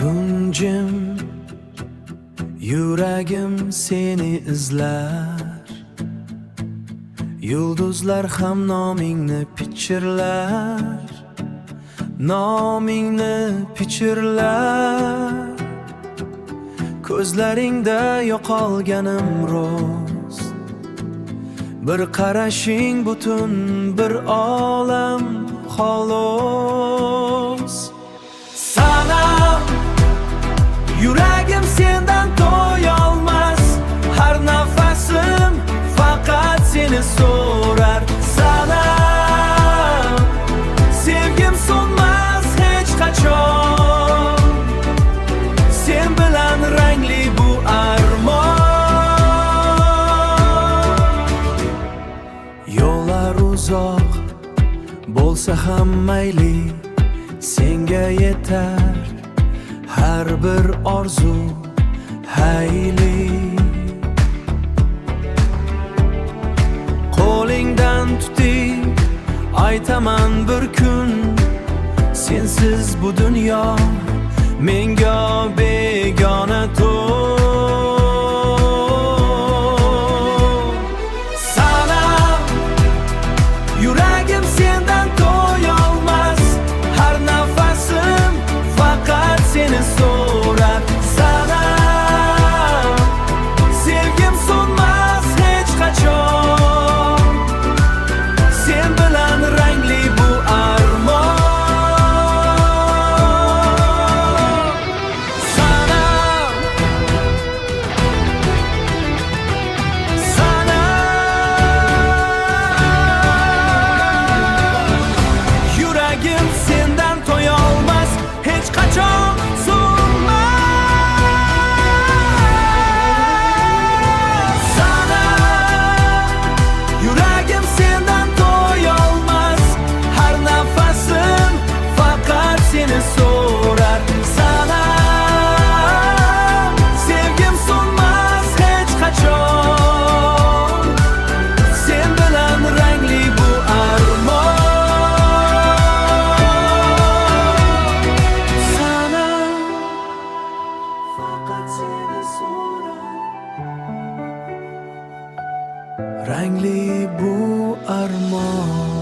Tuncim, yuragim seni izlar. Yulduzlar ham nomingni pichirlar, nomingni pichirlar. Ko'zlaringda yo'qolganim rost, bir qarashing butun bir olam xolos. Sanam, yuragim sendan to'yolmas, har nafasim faqat seni so'rar. Sanam, sevgim so'nmas hech qachon, sen bilan rangli bu armon. Yo'llar uzoq bo'lsa ham mayli, senga yetar har bir orzu hayli. Qo'lingdan tutib aytaman bir kun, sensiz bu dunyo menga begona to'y. Sanam, yuragim sendan to'yolmas, har nafasim faqat seni so'rar. Sanam, sevgim so'nmas hech qachon, sen bilan rangli bu armon. Sanam, sanam, yuragim sendan to'yolmas, hech qachon so'nmas. Sanam, yuragim sendan to'yolmas, har nafasim faqat seni so'rar. Sanam, sevgim so'nmas hech qachon, sen bilan rangli bu armon. Sanam, faqat seni so'rar, rangli bu armon.